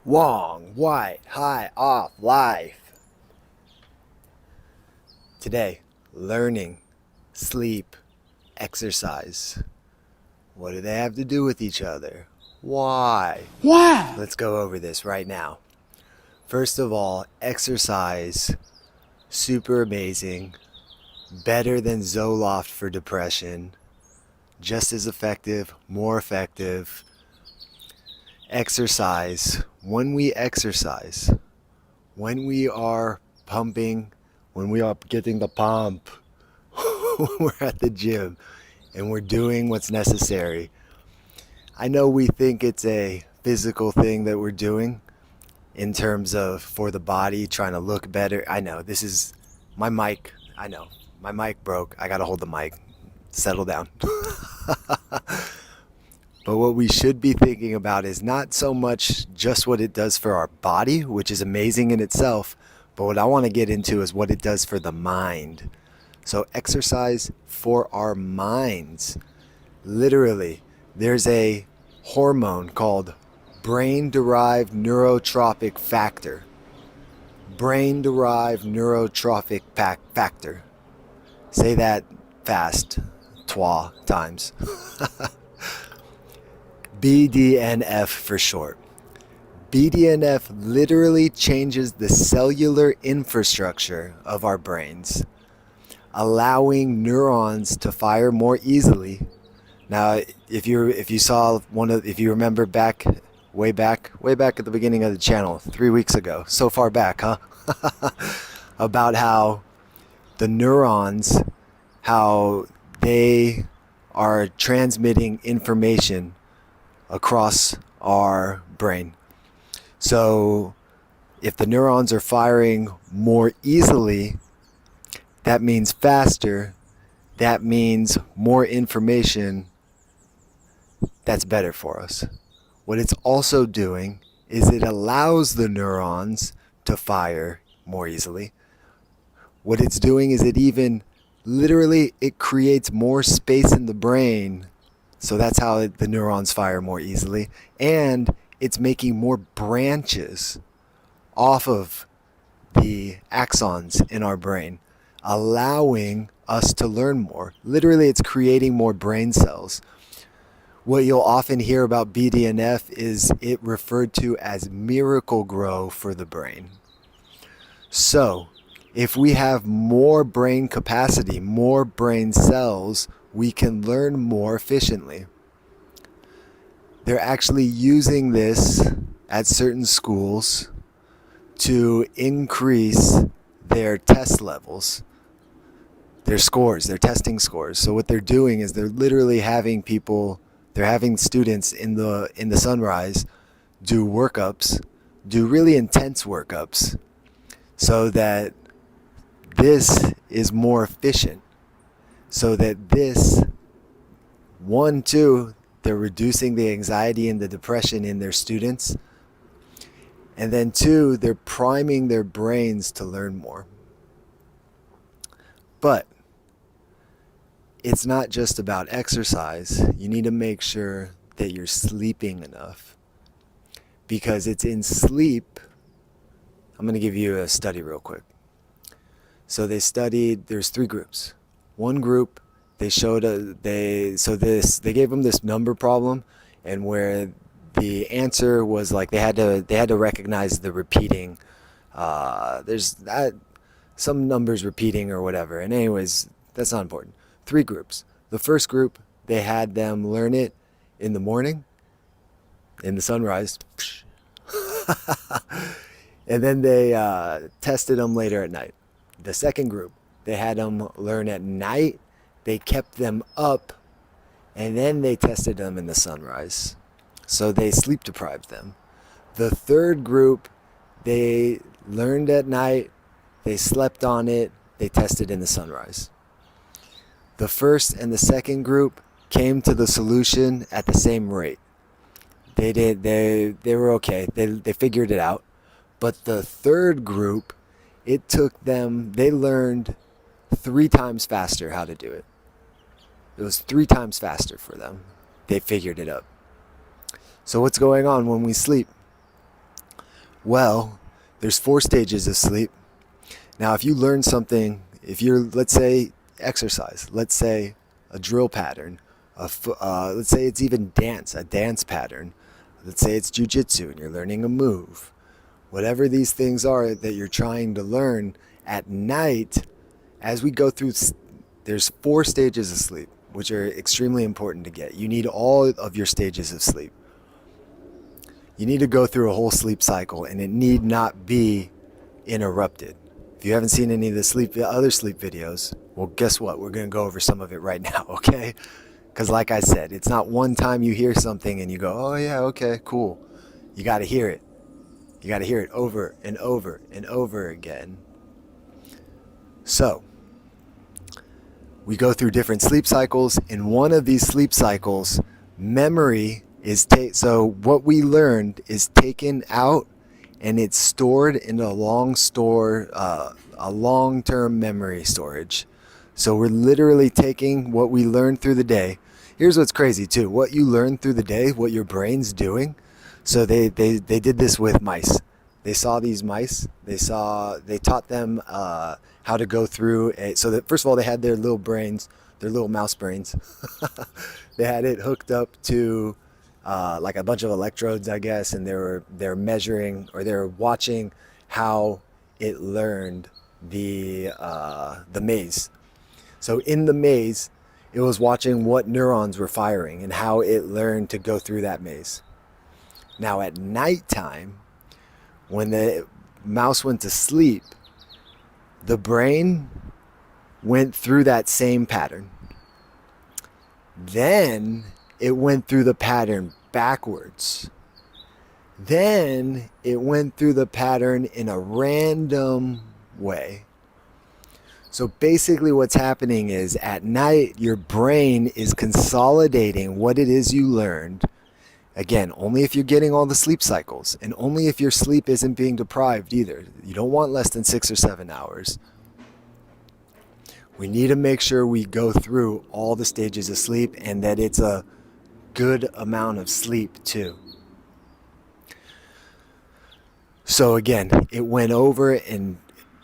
Long, white, high, off, life. Today, learning, sleep, exercise. What do they have to do with each other? Why? Why? Let's go over this right now. First of all, exercise, super amazing, better than Zoloft for depression, just as effective, more effective. Exercise, when we exercise, when we are pumping, when we are getting the pump, when we're at the gym and we're doing what's necessary. I know we think it's a physical thing that we're doing in terms of for the body, trying to look better. I know this is my mic. I know my mic broke. I gotta hold the mic. Settle down. But what we should be thinking about is not so much just what it does for our body, which is amazing in itself, but what I want to get into is what it does for the mind. So exercise for our minds. Literally, there's a hormone called brain-derived neurotrophic factor. Brain-derived neurotrophic factor. Say that fast, times. BDNF for short. BDNF literally changes the cellular infrastructure of our brains, allowing neurons to fire more easily. Now, if you remember way back at the beginning of the channel, 3 weeks ago, so far back, huh? About how the neurons, how they are transmitting information across our brain. So if the neurons are firing more easily, that means faster, that means more information. That's better for us. What it's also doing is it allows the neurons to fire more easily. What it's doing is it creates more space in the brain. So that's how the neurons fire more easily. And it's making more branches off of the axons in our brain, allowing us to learn more. Literally, it's creating more brain cells. What you'll often hear about BDNF is it referred to as miracle grow for the brain. So if we have more brain capacity, more brain cells, we can learn more efficiently. They're actually using this at certain schools to increase their test levels, their scores, their testing scores. So what they're doing is they're literally having students in the sunrise do workups, do really intense workups, so that this is more efficient. So that they're reducing the anxiety and the depression in their students. And then 2, they're priming their brains to learn more. But it's not just about exercise. You need to make sure that you're sleeping enough. Because it's in sleep. I'm going to give you a study real quick. So there's 3 groups. One group, they gave them this number problem, and where the answer was like they had to recognize the repeating. There's some numbers repeating or whatever. And anyways, that's not important. 3 groups. The first group, they had them learn it in the morning, in the sunrise, and then they tested them later at night. The second group, they had them learn at night, they kept them up, and then they tested them in the sunrise. So they sleep deprived them. The third group, they learned at night, they slept on it, they tested in the sunrise. The first and the second group came to the solution at the same rate. They were okay, they figured it out. But the third group, they learned 3 times faster how to do it. It was 3 times faster for them. They figured it out. So what's going on when we sleep? Well, there's 4 stages of sleep. Now, if you learn something, if you're, let's say, exercise, let's say a drill pattern, let's say it's even a dance pattern, let's say it's jujitsu and you're learning a move, whatever these things are that you're trying to learn at night, as we go through, there's 4 stages of sleep, which are extremely important to get. You need all of your stages of sleep. You need to go through a whole sleep cycle, and it need not be interrupted. If you haven't seen any of the other sleep videos, well, guess what? We're going to go over some of it right now, okay? Because like I said, it's not one time you hear something and you go, oh yeah, okay, cool. You got to hear it. You got to hear it over and over and over again. So, we go through different sleep cycles. In one of these sleep cycles, memory is so what we learned is taken out and it's stored in a long-term memory storage. So we're literally taking what we learned through the day. Here's what's crazy too. What you learn through the day, what your brain's doing. So they did this with mice. They saw these mice. They taught them how to go through so that first of all they had their little brains, their little mouse brains. They had it hooked up to like a bunch of electrodes, I guess, and they're measuring, or they're watching how it learned the maze. So in the maze, it was watching what neurons were firing and how it learned to go through that maze. Now at nighttime, when the mouse went to sleep, the brain went through that same pattern. Then it went through the pattern backwards. Then it went through the pattern in a random way. So basically what's happening is at night, your brain is consolidating what it is you learned. Again, only if you're getting all the sleep cycles, and only if your sleep isn't being deprived either. You don't want less than 6 or 7 hours. We need to make sure we go through all the stages of sleep and that it's a good amount of sleep too. So again, it went over and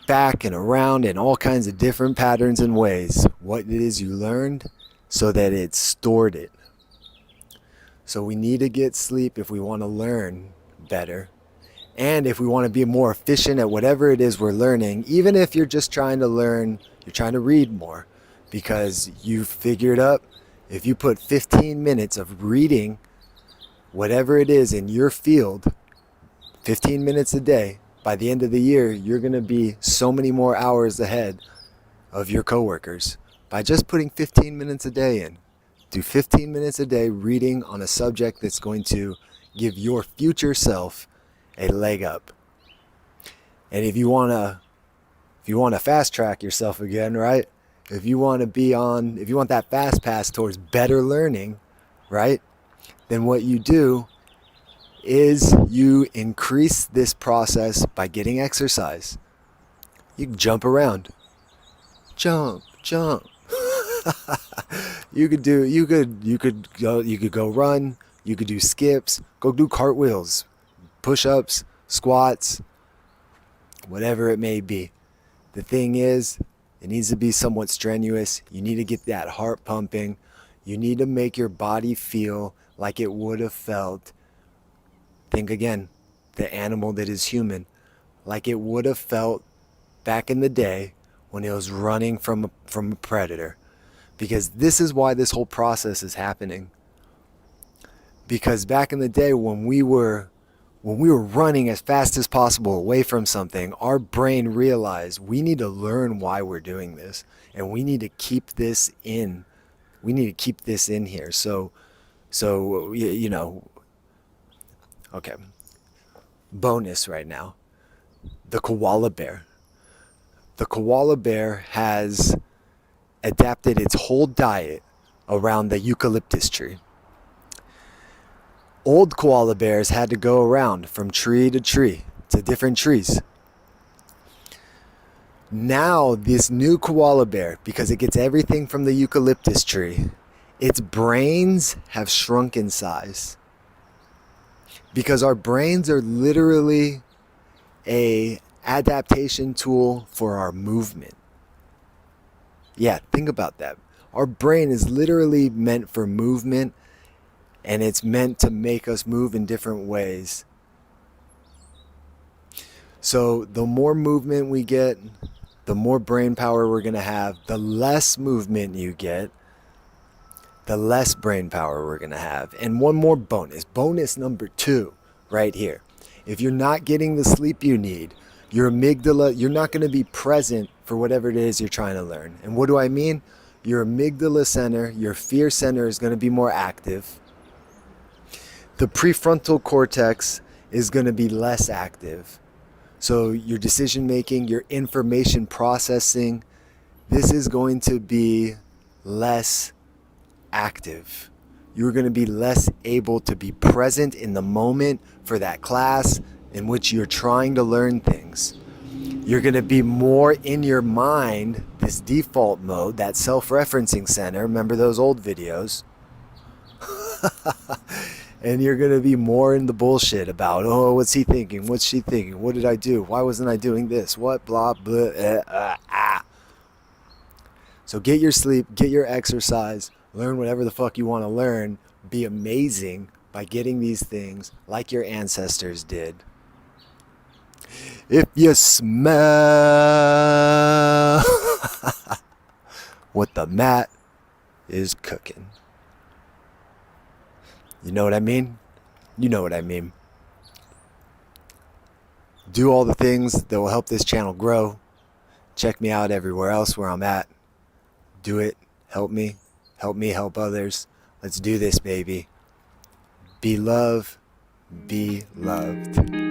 back and around in all kinds of different patterns and ways, what it is you learned, so that it stored it. So we need to get sleep if we want to learn better. And if we want to be more efficient at whatever it is we're learning, even if you're just trying to learn, you're trying to read more, because you've figured up, if you put 15 minutes of reading whatever it is in your field, 15 minutes a day, by the end of the year, you're going to be so many more hours ahead of your coworkers by just putting 15 minutes a day in. Do 15 minutes a day reading on a subject that's going to give your future self a leg up. And if you want to fast track yourself again, right? If you want that fast pass towards better learning, right? Then what you do is you increase this process by getting exercise. You can jump around. Jump. You could go run, you could do skips, go do cartwheels, push-ups, squats, whatever it may be. The thing is, it needs to be somewhat strenuous. You need to get that heart pumping. You need to make your body feel like it would have felt. Think again, the animal that is human, like it would have felt back in the day when it was running from a predator. Because this is why this whole process is happening. Because back in the day when we were running as fast as possible away from something, our brain realized we need to learn why we're doing this, and we need to keep this in. We need to keep this in here. So you know, okay. Bonus right now. The koala bear. The koala bear has adapted its whole diet around the eucalyptus tree. Old koala bears had to go around from tree to tree to different trees. Now this new koala bear, because it gets everything from the eucalyptus tree, its brains have shrunk in size. Because our brains are literally a adaptation tool for our movement. Yeah, think about that. Our brain is literally meant for movement, and it's meant to make us move in different ways. So the more movement we get, the more brain power we're going to have. The less movement you get, the less brain power we're going to have. And one more bonus number 2 right here. If you're not getting the sleep you need, your amygdala, you're not going to be present for whatever it is you're trying to learn. And what do I mean? Your amygdala center, your fear center is going to be more active. The prefrontal cortex is going to be less active. So your decision making, your information processing, this is going to be less active. You're going to be less able to be present in the moment for that class in which you're trying to learn things. You're going to be more in your mind, this default mode, that self-referencing center. Remember those old videos? And you're going to be more in the bullshit about, oh, what's he thinking? What's she thinking? What did I do? Why wasn't I doing this? What? Blah, blah, So get your sleep, get your exercise, learn whatever the fuck you want to learn. Be amazing by getting these things like your ancestors did. If you smell what the mat is cooking. You know what I mean? You know what I mean. Do all the things that will help this channel grow. Check me out everywhere else where I'm at. Do it. Help me. Help me help others. Let's do this, baby. Be love. Be loved.